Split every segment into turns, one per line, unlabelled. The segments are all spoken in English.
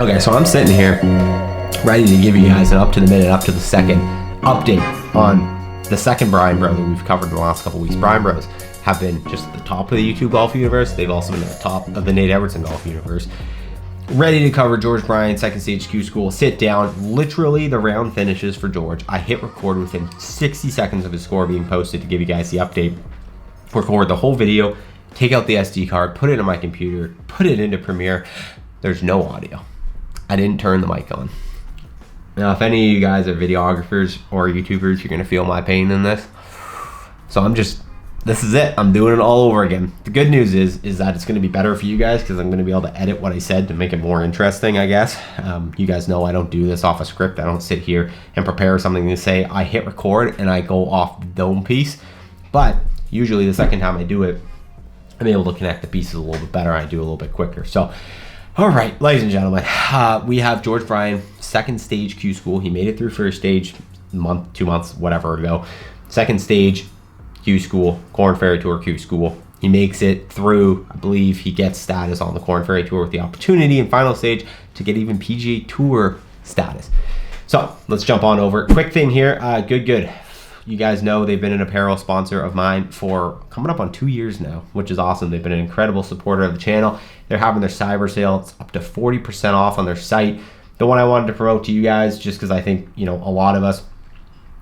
Okay, so I'm sitting here ready to give you guys an up-to-the-minute, up-to-the-second update on the second Bryan bro that we've covered in the last couple weeks. Bryan bros have been just at the top of the YouTube golf universe. They've also been at the top of the Nate Edwardson golf universe. Ready to cover George Bryan, second stage Q School. Sit down. Literally, the round finishes for George. I hit record within 60 seconds of his score being posted to give you guys the update. Record the whole video, take out the SD card, put it in my computer, put it into Premiere. There's no audio. I didn't turn the mic on. Now, if any of you guys are videographers or YouTubers, you're gonna feel my pain in this. So this is it. I'm doing it all over again. The good news is that it's gonna be better for you guys because I'm gonna be able to edit what I said to make it more interesting, I guess. You guys know I don't do this off a script. I don't sit here and prepare something to say. I hit record and I go off the dome piece. But usually the second time I do it, I'm able to connect the pieces a little bit better. I do a little bit quicker. So, all right, ladies and gentlemen, we have George Bryan, second stage Q School. He made it through first stage a month, 2 months, whatever ago. Second stage Q School, Corn Ferry Tour Q School. He makes it through. I believe he gets status on the Corn Ferry Tour with the opportunity in final stage to get even PGA Tour status. So let's jump on over. Quick thing here, good. You guys know they've been an apparel sponsor of mine for coming up on 2 years now, which is awesome. They've been an incredible supporter of the channel. They're having their cyber sale. It's up to 40% off on their site. The one I wanted to promote to you guys, just because I think, a lot of us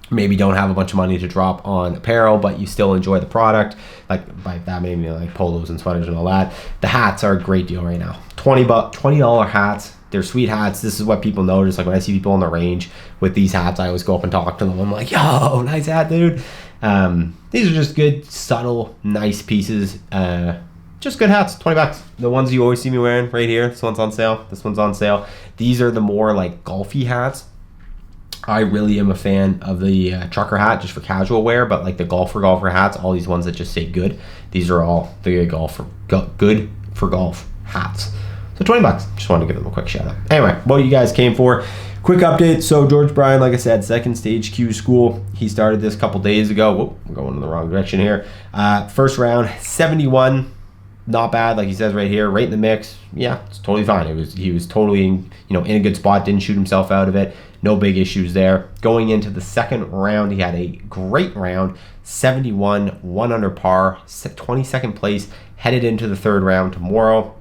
maybe don't have a bunch of money to drop on apparel, but you still enjoy the product. Like by that, maybe like polos and sweaters and all that. The hats are a great deal right now. $20 hats. They're sweet hats. This is what people notice. Like when I see people on the range with these hats, I always go up and talk to them. I'm like, yo, nice hat, dude. These are just good, subtle, nice pieces. Just good hats, $20. The ones you always see me wearing right here. This one's on sale. This one's on sale. These are the more like golfy hats. I really am a fan of the trucker hat just for casual wear, but like the golfer hats, all these ones that just say good. These are all the good for golf hats. So $20. Just wanted to give them a quick shout out. Anyway, what you guys came for. Quick update. So George Bryan, like I said, second stage Q School. He started this a couple days ago. Whoop, I'm going in the wrong direction here. First round, 71. Not bad, like he says right here, right in the mix. Yeah, it's totally fine. He was totally in a good spot, didn't shoot himself out of it. No big issues there. Going into the second round, he had a great round, 71, 1 under par, 22nd place, headed into the third round tomorrow.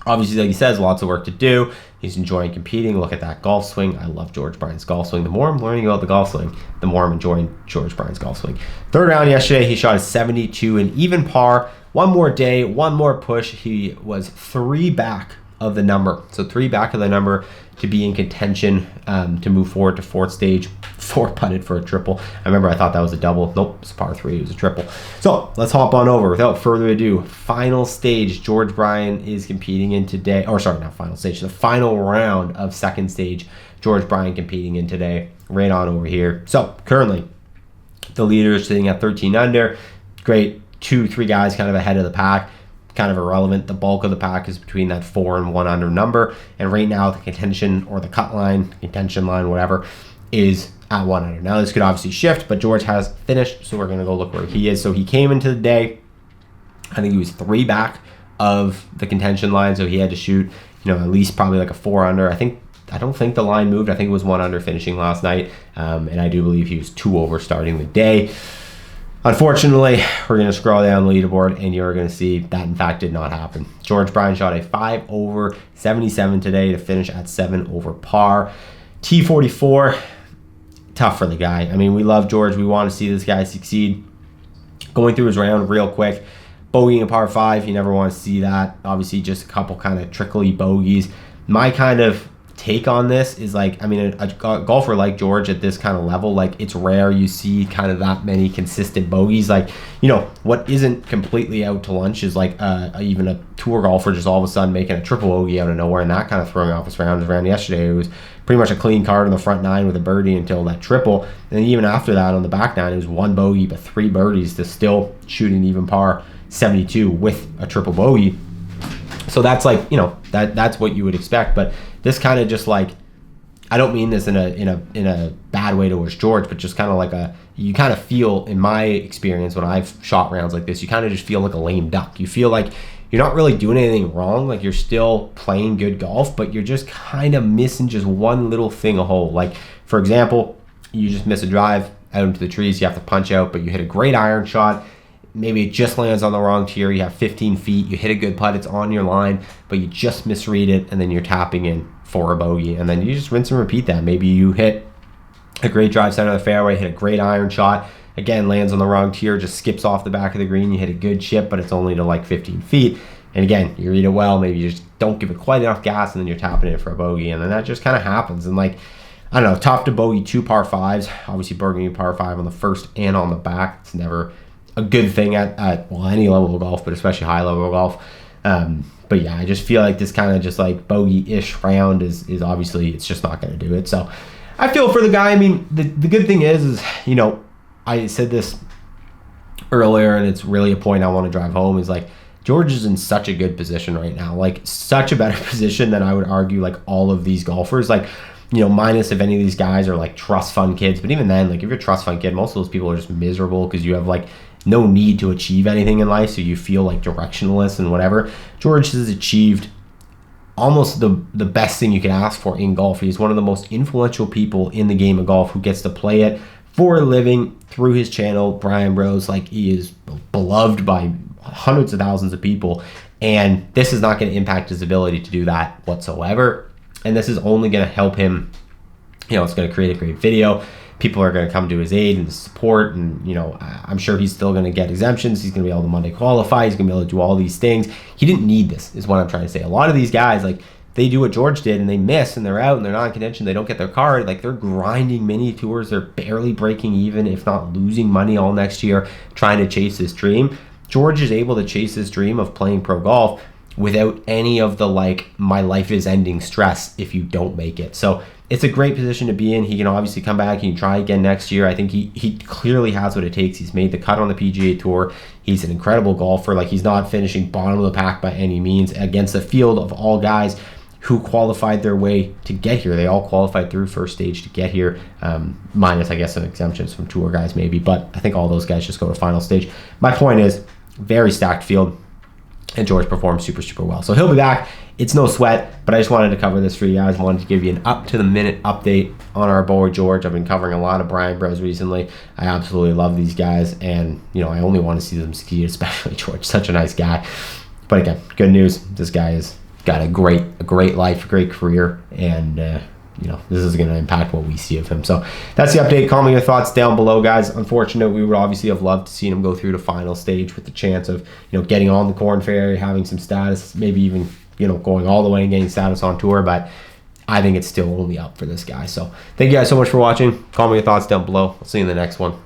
Obviously, like he says, lots of work to do. He's enjoying competing. Look at that golf swing. I love George Bryan's golf swing. The more I'm learning about the golf swing, the more I'm enjoying George Bryan's golf swing. Third round yesterday, he shot a 72 and even par. One more day, one more push. He was 3 back of the number. So 3 back of the number to be in contention to move forward to fourth stage. 4 putted for a triple. I remember I thought that was a double. Nope, it's a par 3. It was a triple. So let's hop on over. Without further ado, final stage George Bryan is competing in today. Or sorry, not final stage. The final round of second stage George Bryan competing in today. Right on over here. So currently, the leader is sitting at 13 under. Great. 2-3 guys kind of ahead of the pack, kind of irrelevant. The bulk of the pack is between that 4 and 1 under number, and right now the contention or the contention line, whatever, is at 1 under. Now this could obviously shift, but George has finished, so we're going to go look where he is. So he came into the day, I think he was 3 back of the contention line, so he had to shoot at least probably like a 4 under. I don't think the line moved. I think it was 1 under finishing last night, and I do believe he was 2 over starting the day. Unfortunately, we're going to scroll down the leaderboard and you're going to see that in fact did not happen. George Bryan shot a 5 over 77 today to finish at 7 over par. T44, tough for the guy. I mean, we love George. We want to see this guy succeed. Going through his round real quick, bogeying a par 5, you never want to see that. Obviously, just a couple kind of trickly bogeys. My kind of take on this is like, I mean, a golfer like George at this kind of level, like it's rare you see kind of that many consistent bogeys. Like, what isn't completely out to lunch is like even a tour golfer just all of a sudden making a triple bogey out of nowhere and that kind of throwing off his round. His round yesterday, it was pretty much a clean card on the front 9 with a birdie until that triple. And then even after that on the back 9, it was 1 bogey but 3 birdies to still shoot an even par 72 with a triple bogey. So that's like, that's what you would expect. But this kind of just like, I don't mean this in a bad way towards George, but just kind of like you kind of feel, in my experience when I've shot rounds like this, you kind of just feel like a lame duck. You feel like you're not really doing anything wrong. Like, you're still playing good golf, but you're just kind of missing just one little thing a hole. Like, for example, you just miss a drive out into the trees, you have to punch out, but you hit a great iron shot. Maybe it just lands on the wrong tier. You have 15 feet, you hit a good putt, it's on your line, but you just misread it, and then you're tapping in for a bogey, and then you just rinse and repeat that. Maybe you hit a great drive center of the fairway, hit a great iron shot, again, lands on the wrong tier, just skips off the back of the green, you hit a good chip, but it's only to like 15 feet. And again, you read it well, maybe you just don't give it quite enough gas, and then you're tapping it for a bogey, and then that just kind of happens. And like, I don't know, top to bogey 2 par 5s, obviously burgundy par 5 on the first and on the back. It's never a good thing at well, any level of golf, but especially high level of golf. But yeah, I just feel like this kind of just like bogey-ish round is obviously, it's just not going to do it. So I feel for the guy. I mean, the good thing is, you know, I said this earlier, and it's really a point I want to drive home, is like, George is in such a good position right now, like such a better position than I would argue like all of these golfers. Like, you know, minus if any of these guys are like trust fund kids, but even then, like if you're a trust fund kid, most of those people are just miserable because you have like no need to achieve anything in life, so you feel like directionless and whatever. George has achieved almost the best thing you can ask for in golf. He's one of the most influential people in the game of golf who gets to play it for a living through his channel, Bryan Bros. Like, he is beloved by hundreds of thousands of people, and this is not going to impact his ability to do that whatsoever. And this is only going to help him. You know, it's going to create a great video. People are going to come to his aid and support, and you know, I'm sure he's still going to get exemptions. He's going to be able to Monday qualify. He's going to be able to do all these things. He didn't need this, is what I'm trying to say. A lot of these guys, like, they do what George did, and they miss, and they're out, and they're not in contention. They don't get their card. Like, they're grinding mini tours. They're barely breaking even, if not losing money all next year, trying to chase this dream. George is able to chase his dream of playing pro golf without any of the like, my life is ending stress if you don't make it. So it's a great position to be in. He can obviously come back. He can try again next year. I think he clearly has what it takes. He's made the cut on the PGA Tour. He's an incredible golfer. Like, he's not finishing bottom of the pack by any means against a field of all guys who qualified their way to get here. They all qualified through first stage to get here, minus, I guess, some exemptions from tour guys maybe, but I think all those guys just go to final stage. My point is, very stacked field, and George performed super, super well. So he'll be back. It's no sweat, but I just wanted to cover this for you guys. Wanted to give you an up-to-the-minute update on our boy George. I've been covering a lot of Bryan Bros recently. I absolutely love these guys, and you know, I only want to see them succeed, especially George. Such a nice guy. But again, good news. This guy has got a great life, a great career, and you know, this is going to impact what we see of him. So that's the update. Call me your thoughts down below, guys. Unfortunate, we would obviously have loved to see him go through the final stage with the chance of, you know, getting on the Corn Ferry, having some status, maybe even, you know, going all the way and getting status on tour. But I think it's still only up for this guy. So thank you guys so much for watching. Call me your thoughts down below. I'll see you in the next one.